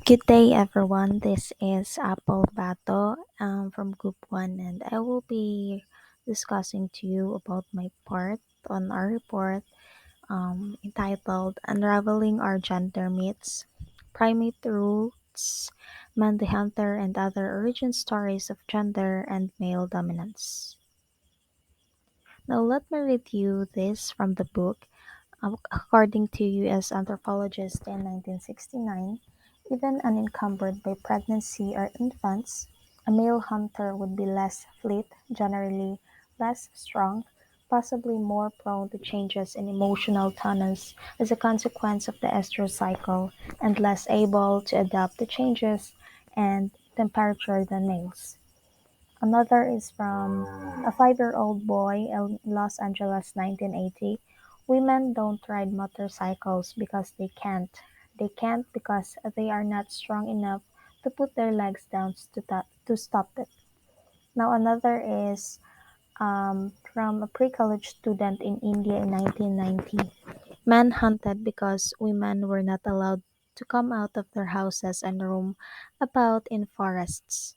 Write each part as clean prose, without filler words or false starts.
Good day, everyone. This is Apple Bato from Group 1, and I will be discussing to you about my part on our report entitled Unraveling Our Gender Myths, Primate Roots, Man the Hunter, and Other Origin Stories of Gender and Male Dominance. Now, let me read you this from the book. According to US anthropologists in 1969, even unencumbered by pregnancy or infants, a male hunter would be less fleet, generally less strong, possibly more prone to changes in emotional tonus as a consequence of the estrous cycle, and less able to adapt to changes and temperature than males. Another is from a 5-year-old boy in Los Angeles, 1980. Women don't ride motorcycles because they can't. They can't because they are not strong enough to put their legs down to stop it. Now, another is from a pre college student in India in 1990. Men hunted because women were not allowed to come out of their houses and roam about in forests.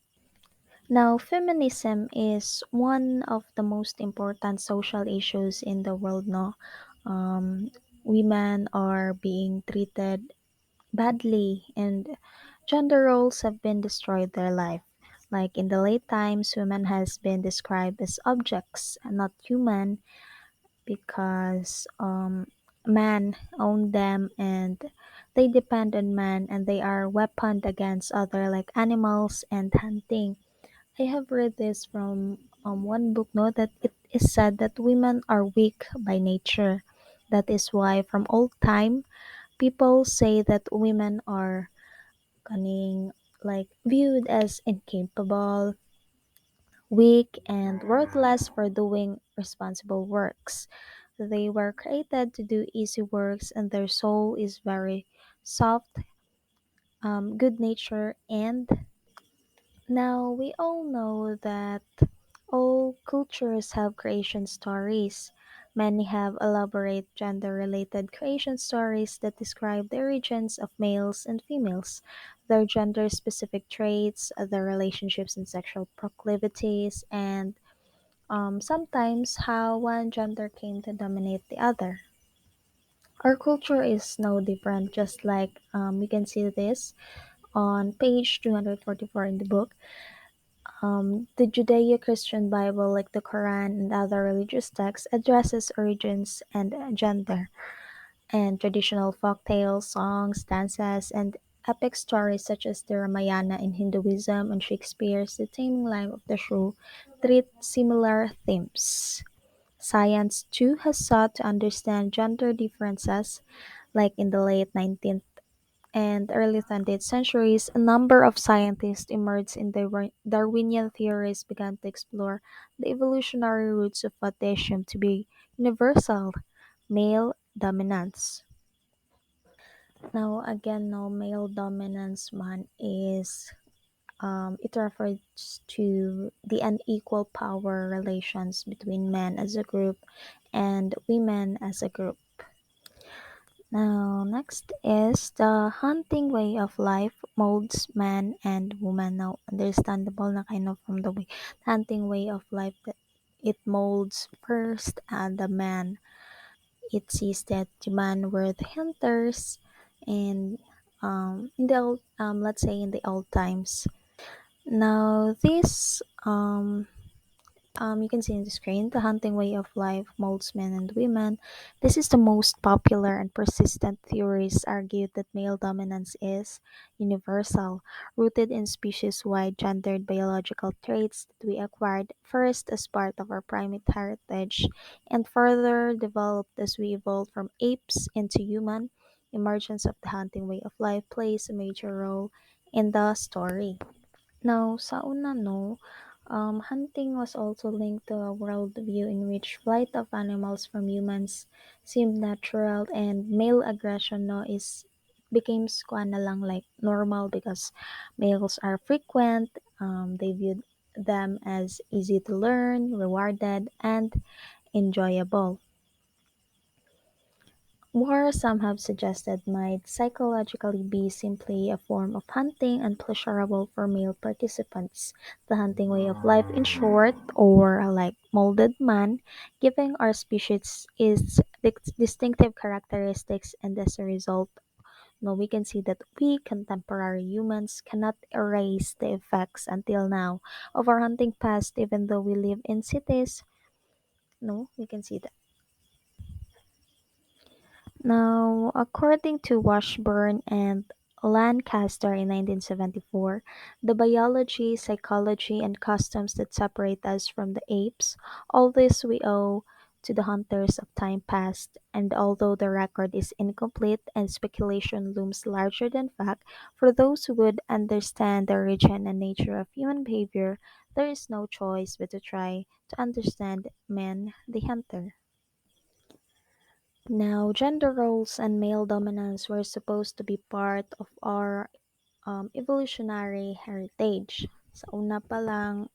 Now, feminism is one of the most important social issues in the world now. Um, Women are being treated badly, and gender roles have been destroyed their life. Like in the late times, women has been described as objects and not human because man own them and they depend on man and they are weaponed against other like animals and hunting. I have read this from one book, no, that it is said that women are weak by nature. That is why, from old time, people say that women are cunning, like viewed as incapable, weak, and worthless for doing responsible works. They were created to do easy works, and their soul is very soft, good nature, and now, we all know that all cultures have creation stories. Many have elaborate gender related creation stories that describe the origins of males and females, their gender specific traits, their relationships and sexual proclivities, and sometimes how one gender came to dominate the other. Our culture is no different, just like we can see this on page 244 in the book. The Judeo-Christian Bible, like the Quran and other religious texts, addresses origins and gender, and traditional folk tales, songs, dances, and epic stories such as the Ramayana in Hinduism and Shakespeare's The Taming Life of the Shrew treat similar themes. Science, too, has sought to understand gender differences, like in the late 19th and early 20th centuries, a number of scientists emerged in Darwinian theories began to explore the evolutionary roots of what they assumed to be universal male dominance. Now, again, no male dominance man is it refers to the unequal power relations between men as a group and women as a group. Now, next is the hunting way of life molds man and woman. Now, understandable na kind of from the way hunting way of life that it molds first the man. It sees that the man were the hunters, and in the old, let's say in the old times. Now, this you can see in the screen, the hunting way of life molds men and women. This is the most popular and persistent theories argued that male dominance is universal, rooted in species-wide gendered biological traits that we acquired first as part of our primate heritage and further developed as we evolved from apes into human. Emergence of the hunting way of life plays a major role in the story. Now, sa una no, hunting was also linked to a worldview in which flight of animals from humans seemed natural and male aggression no is became kuan na lang like normal because males are frequent. They viewed them as easy to learn, rewarded, and enjoyable. War, some have suggested, might psychologically be simply a form of hunting unpleasurable for male participants. The hunting way of life, in short, or like molded man, giving our species its distinctive characteristics, and as a result, no, we can see that we contemporary humans cannot erase the effects until now of our hunting past, even though we live in cities. No, we can see that. Now, according to Washburn and Lancaster in 1974, the biology, psychology, and customs that separate us from the apes, all this we owe to the hunters of time past. And although the record is incomplete and speculation looms larger than fact, for those who would understand the origin and nature of human behavior, there is no choice but to try to understand man the hunter. Now, gender roles and male dominance were supposed to be part of our evolutionary heritage. Sa una pa lang,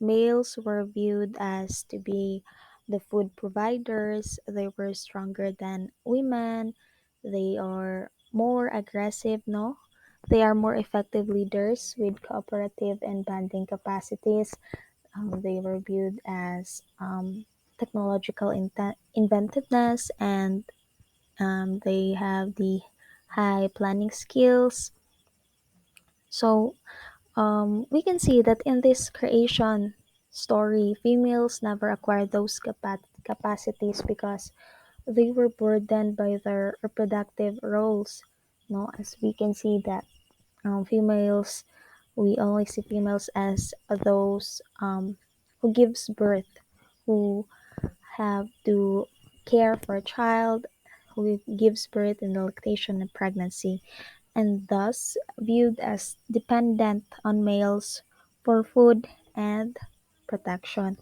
males were viewed as to be the food providers. They were stronger than women. They are more aggressive, no? They are more effective leaders with cooperative and banding capacities. They were viewed as technological inventiveness, and they have the high planning skills. So we can see that in this creation story, females never acquired those capacities because they were burdened by their reproductive roles. No, as we can see that females, we only see females as those who gives birth, who have to care for a child, who gives birth in the lactation and pregnancy, and thus viewed as dependent on males for food and protection.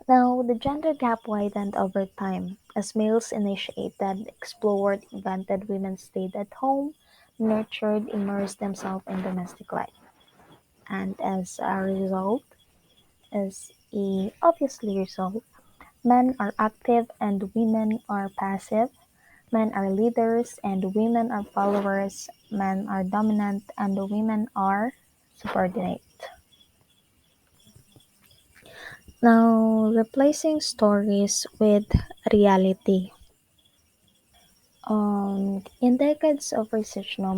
Now, the gender gap widened over time as males initiated, explored, invented, women stayed at home, nurtured, immersed themselves in domestic life. And as a result, as a obviously result, men are active and women are passive. Men are leaders and women are followers. Men are dominant and women are subordinate. Now, replacing stories with reality. In decades of research, no,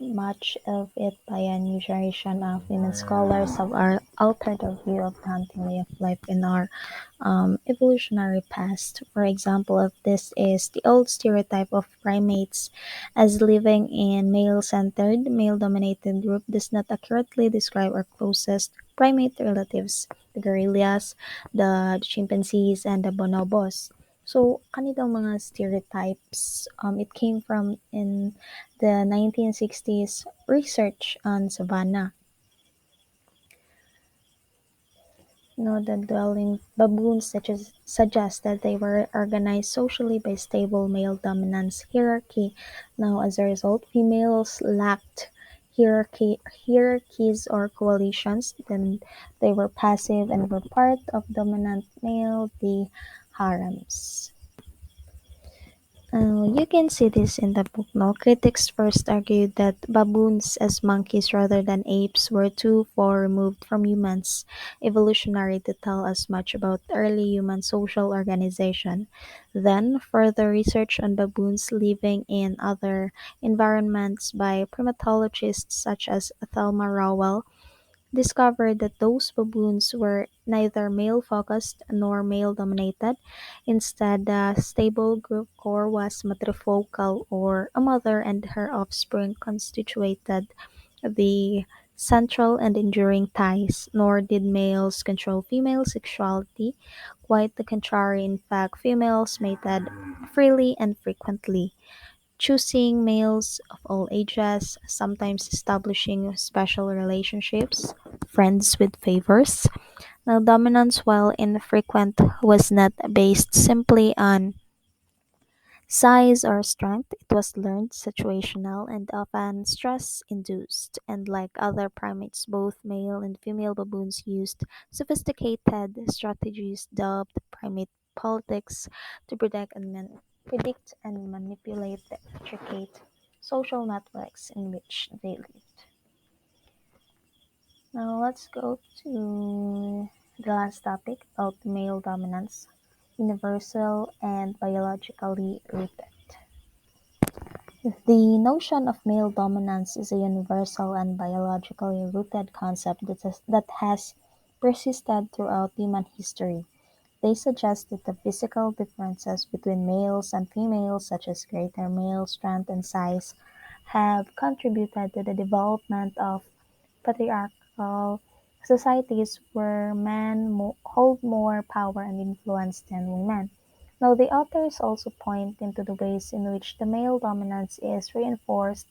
much of it by a new generation of women scholars have altered our view of the hunting way of life in our evolutionary past. For example, of this is the old stereotype of primates as living in male-centered, male-dominated group does not accurately describe our closest primate relatives, the gorillas, the chimpanzees, and the bonobos. So, kanitong mga stereotypes, it came from in the 1960s research on savanna. No, the dwelling baboons suggest that they were organized socially by stable male dominance hierarchy. Now, as a result, females lacked hierarchies or coalitions. Then they were passive and were part of dominant male the harems. You can see this in the book. No, critics first argued that baboons as monkeys rather than apes were too far removed from humans, evolutionary to tell us much about early human social organization. Then, further research on baboons living in other environments by primatologists such as Thelma Rowell discovered that those baboons were neither male focused nor male dominated. Instead, the stable group core was matrifocal, or a mother and her offspring constituted the central and enduring ties, nor did males control female sexuality. Quite the contrary, in fact, females mated freely and frequently, choosing males of all ages, sometimes establishing special relationships, friends with favors. Now, dominance, while infrequent, was not based simply on size or strength. It was learned, situational, and often stress induced. And like other primates, both male and female baboons used sophisticated strategies dubbed primate politics to protect and manage. predict and manipulate the intricate social networks in which they lived. Now let's go to the last topic about male dominance, universal and biologically rooted. The notion of male dominance is a universal and biologically rooted concept that has persisted throughout human history. They suggest that the physical differences between males and females, such as greater male strength and size, have contributed to the development of patriarchal societies where men hold more power and influence than women. Now, the authors also point into the ways in which the male dominance is reinforced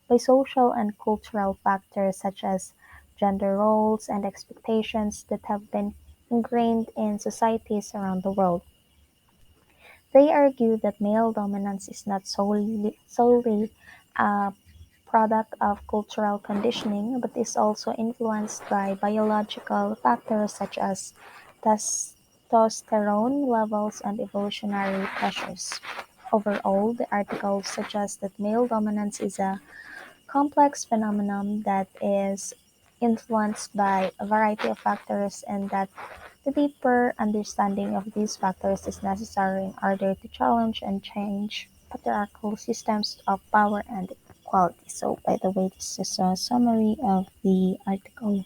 by social and cultural factors such as gender roles and expectations that have been ingrained in societies around the world. They argue that male dominance is not solely a product of cultural conditioning, but is also influenced by biological factors such as testosterone levels and evolutionary pressures. Overall, the article suggests that male dominance is a complex phenomenon that is influenced by a variety of factors and that the deeper understanding of these factors is necessary in order to challenge and change patriarchal systems of power and equality. So, by the way, this is a summary of the article.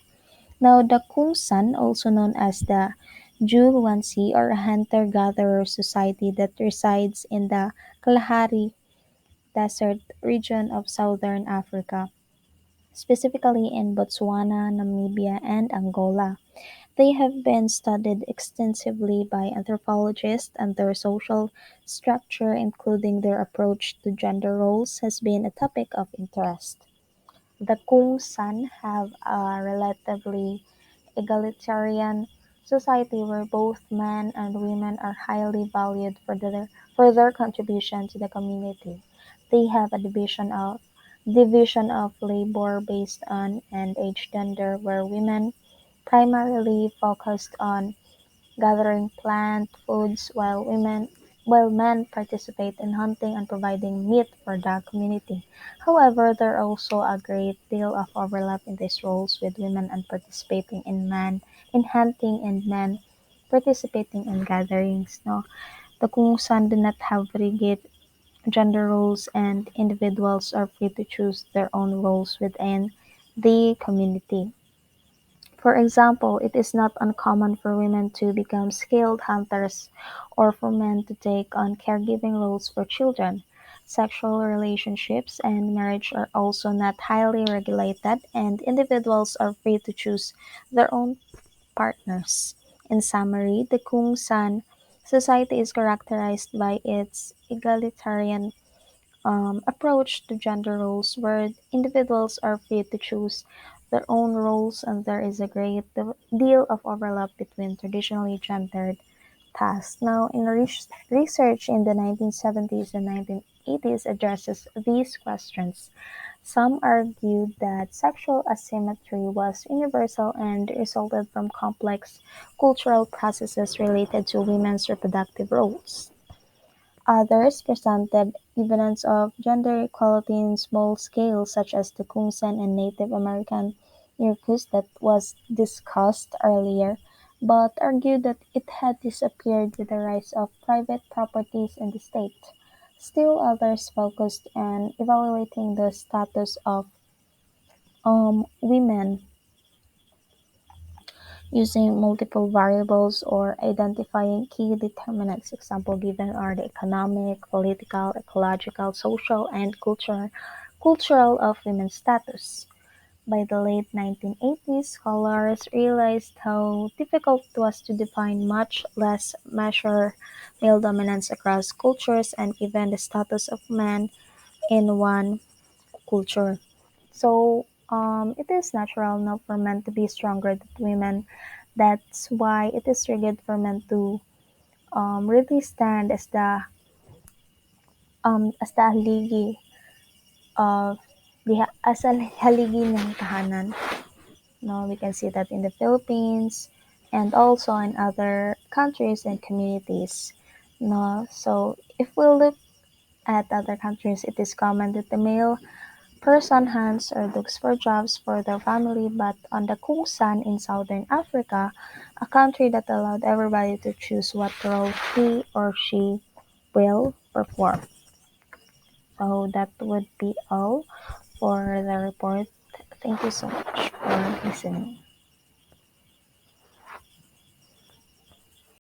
Now, the Kungsan, also known as the Julwansi or hunter-gatherer society that resides in the Kalahari Desert region of southern Africa, specifically in Botswana, Namibia, and Angola. They have been studied extensively by anthropologists, and their social structure, including their approach to gender roles, has been a topic of interest. The Kungsan have a relatively egalitarian society where both men and women are highly valued for their contribution to the community. They have a division of labor based on and age gender where women primarily focused on gathering plant foods while men participate in hunting and providing meat for the community. However, there are also a great deal of overlap in these roles with women and participating in hunting and men participating in gatherings. No, the Kungsan do not have rigid gender roles and individuals are free to choose their own roles within the community. For example, it is not uncommon for women to become skilled hunters or for men to take on caregiving roles for children. Sexual relationships and marriage are also not highly regulated, and individuals are free to choose their own partners. In summary, the Kung San society is characterized by its egalitarian approach to gender roles where individuals are free to choose their own roles and there is a great deal of overlap between traditionally gendered tasks. Now, in research in the 1970s and 1980s addresses these questions. Some argued that sexual asymmetry was universal and resulted from complex cultural processes related to women's reproductive roles. Others presented evidence of gender equality in small scale, such as the Kungsan and Native American Irkus that was discussed earlier, but argued that it had disappeared with the rise of private properties in the state. Still others focused on evaluating the status of women using multiple variables or identifying key determinants. Example given are the economic, political, ecological, social, and cultural of women's status. By the late 1980s, scholars realized how difficult it was to define, much less measure, male dominance across cultures and even the status of men in one culture. So it is natural now for men to be stronger than women. That's why it is rigid for men to really stand as the haligi of as a haligi ng tahanan. No, we can see that in the Philippines and also in other countries and communities. No, so if we look at other countries, it is common that the male person hunts or looks for jobs for their family, but on the Kungsan in southern Africa, a country that allowed everybody to choose what role he or she will perform. So that would be all for the report. Thank you so much for listening.